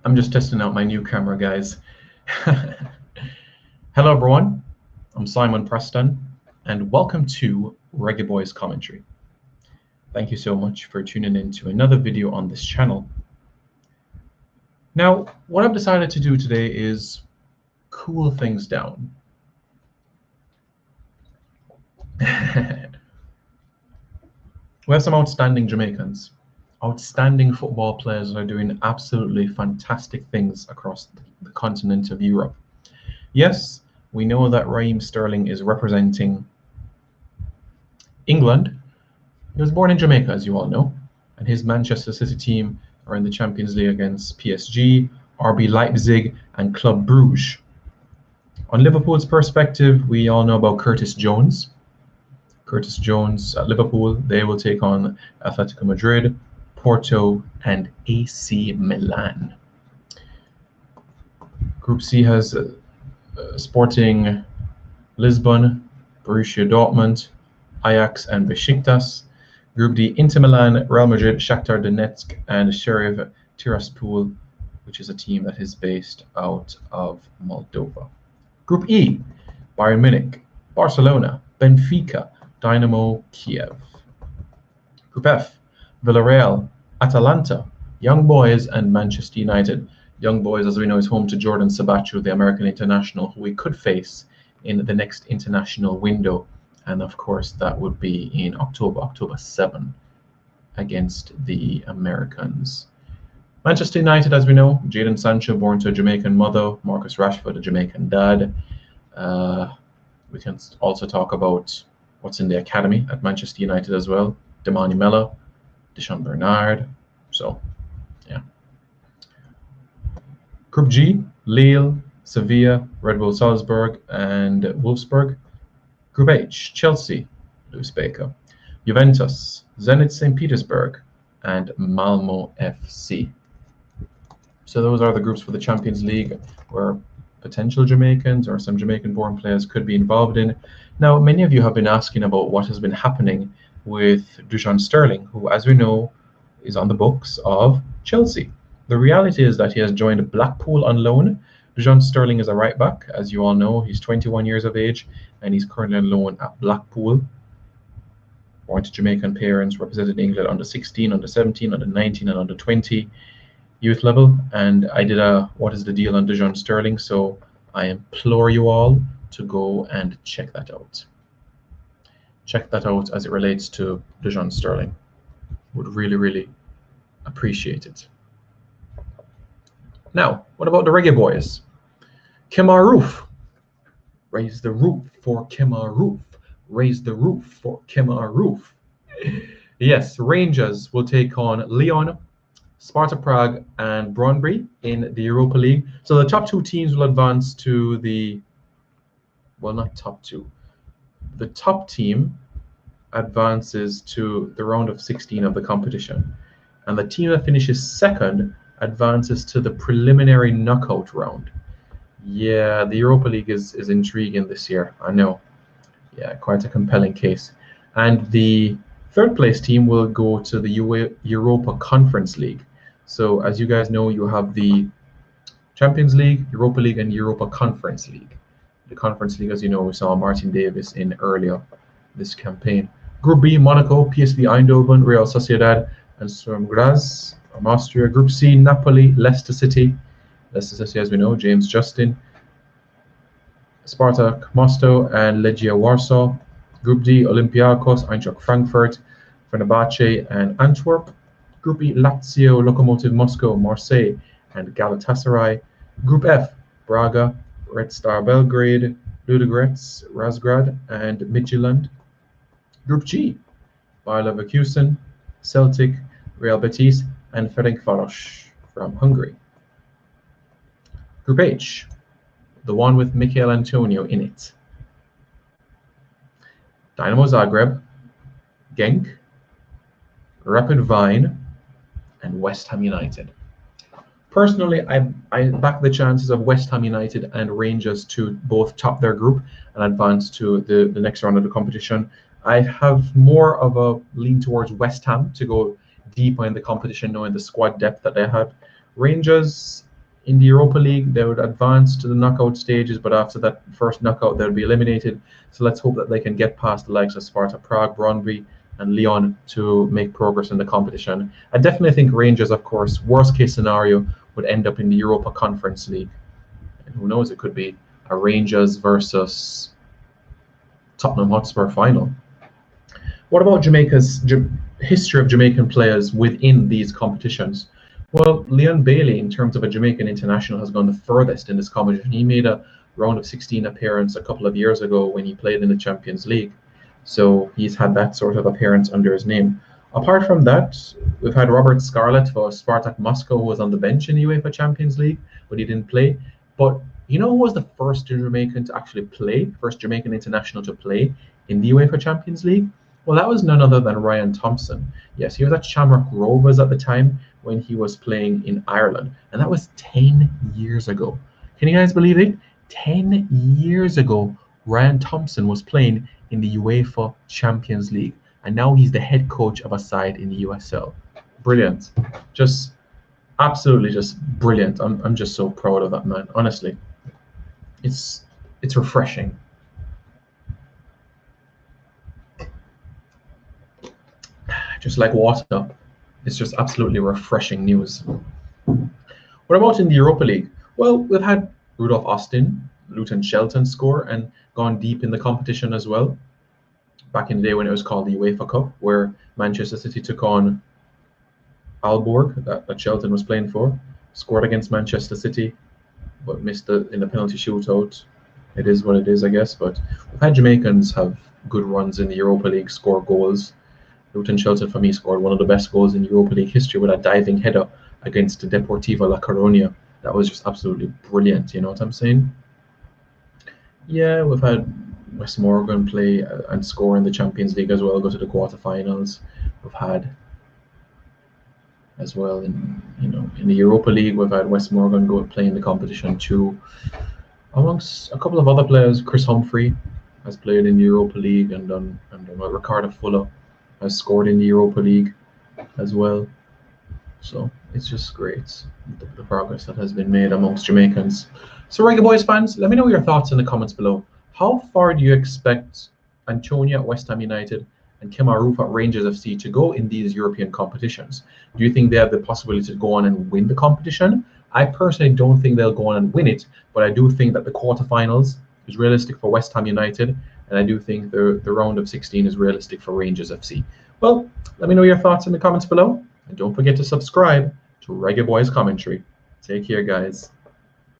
I'm just testing out my new camera, guys. Hello, everyone. I'm Simon Preston, and welcome to Reggae Boys Commentary. Thank you so much for tuning in to another video on this channel. Now, what I've decided to do today is cool things down. We have some outstanding Jamaicans, outstanding football players that are doing absolutely fantastic things across the continent of Europe. Yes, we know that Raheem Sterling is representing England. He was born in Jamaica, as you all know, and his Manchester City team are in the Champions League against PSG, RB Leipzig, and Club Bruges. On Liverpool's perspective, we all know about Curtis Jones. Curtis Jones at Liverpool, they will take on Atletico Madrid, Porto, and AC Milan. Group C has Sporting Lisbon, Borussia Dortmund, Ajax, and Besiktas. Group D, Inter Milan, Real Madrid, Shakhtar Donetsk, and Sheriff Tiraspol, which is a team that is based out of Moldova. Group E, Bayern Munich, Barcelona, Benfica, Dynamo Kiev. Group F, Villarreal, Atalanta, Young Boys, and Manchester United. Young Boys, as we know, is home to Jordan Sabacho, the American international, who we could face in the next international window. And of course, that would be in October 7, against the Americans. Manchester United, as we know, Jadon Sancho, born to a Jamaican mother, Marcus Rashford, a Jamaican dad. We can also talk about what's in the academy at Manchester United as well. Damani Mello, Deshaun Bernard. So, yeah. Group G, Lille, Sevilla, Red Bull Salzburg, and Wolfsburg. Group H, Chelsea, Lewis Baker, Juventus, Zenit St. Petersburg, and Malmo FC. So those are the groups for the Champions League where potential Jamaicans or some Jamaican-born players could be involved in. Now, many of you have been asking about what has been happening with Dujon Sterling, who, as we know, is on the books of Chelsea. The reality is that he has joined Blackpool on loan. Dujon Sterling is a right back, as you all know. He's 21 years of age, and he's currently on loan at Blackpool. Born to Jamaican parents, represented England under 16, under 17, under 19, and under 20 youth level. And I did a what is the deal on Dujon Sterling, so I implore you all to go and check that out. Check that out as it relates to Dujon Sterling. Would really, really appreciate it. Now, what about the Reggae Boys? Kemar Roof. Raise the roof for Kemar Roof. Raise the roof for Kemar Roof. Yes, Rangers will take on Lyon, Sparta Prague, and Brøndby in the Europa League. So the top two teams will advance to the, well, not top two. The top team advances to the round of 16 of the competition. And the team that finishes second advances to the preliminary knockout round. Yeah, the Europa League is intriguing this year, I know. Yeah, quite a compelling case. And the third place team will go to the Europa Conference League. So as you guys know, you have the Champions League, Europa League, and Europa Conference League. The Conference League, as you know, we saw Martin Davis in earlier this campaign. Group B, Monaco, PSV Eindhoven, Real Sociedad, and Sturm Graz from Austria. Group C, Napoli, Leicester City. Leicester City, as we know, James Justin, Spartak Moscow, and Legia Warsaw. Group D, Olympiacos, Eintracht Frankfurt, Fenerbahce, and Antwerp. Group E, Lazio, Lokomotiv Moscow, Marseille, and Galatasaray. Group F, Braga, Red Star Belgrade, Ludogorets, Razgrad, and Midtjylland. Group G, Bayer Leverkusen, Celtic, Real Betis, and Ferencváros from Hungary. Group H, the one with Mikel Antonio in it. Dynamo Zagreb, Genk, Rapid Wien, and West Ham United. Personally, I back the chances of West Ham United and Rangers to both top their group and advance to the next round of the competition. I have more of a lean towards West Ham to go deeper in the competition, knowing the squad depth that they have. Rangers, in the Europa League, they would advance to the knockout stages, but after that first knockout, they'll be eliminated. So let's hope that they can get past the likes of Sparta Prague, Brøndby, and Lyon to make progress in the competition. I definitely think Rangers, of course, worst case scenario, would end up in the Europa Conference League. And who knows, it could be a Rangers versus Tottenham Hotspur final. What about Jamaica's history of Jamaican players within these competitions? Well, Leon Bailey, in terms of a Jamaican international, has gone the furthest in this competition. He made a round of 16 appearance a couple of years ago when he played in the Champions League. So he's had that sort of appearance under his name. Apart from that, we've had Robert Scarlett for Spartak Moscow, who was on the bench in the UEFA Champions League, but he didn't play. But you know who was the first Jamaican to actually play, first Jamaican international to play in the UEFA Champions League? Well, that was none other than Ryan Thompson. Yes, he was at Shamrock Rovers at the time when he was playing in Ireland, and that was 10 years ago. Can you guys believe it? 10 years ago, Ryan Thompson was playing in the UEFA Champions League, and now he's the head coach of a side in the USL. Brilliant. Just absolutely just brilliant. I'm just so proud of that man. Honestly, it's refreshing. Just like water. It's just absolutely refreshing news. What about in the Europa League? Well, we've had Rudolph Austin, Luton Shelton score and gone deep in the competition as well. Back in the day when it was called the UEFA Cup, where Manchester City took on Aalborg, that Shelton was playing for, scored against Manchester City, but missed in the penalty shootout. It is what it is, I guess. But we've had Jamaicans have good runs in the Europa League, score goals. Luton Shelton, for me, scored one of the best goals in Europa League history with a diving header against Deportivo La Coruña. That was just absolutely brilliant, you know what I'm saying? Yeah, we've had West Morgan play and score in the Champions League as well, go to the quarterfinals. We've had as well in the Europa League, we've had West Morgan go play in the competition too. Amongst a couple of other players, Chris Humphrey has played in the Europa League and done Ricardo Fuller has scored in the Europa League as well. So it's just great, the progress that has been made amongst Jamaicans. So Reggae Boys fans, let me know your thoughts in the comments below. How far do you expect Antonia at West Ham United and Kemar Roof at Rangers FC to go in these European competitions? Do you think they have the possibility to go on and win the competition? I personally don't think they'll go on and win it, but I do think that the quarterfinals is realistic for West Ham United, and I do think the round of 16 is realistic for Rangers FC. Well, let me know your thoughts in the comments below, and don't forget to subscribe to Reggae Boys Commentary. Take care, guys.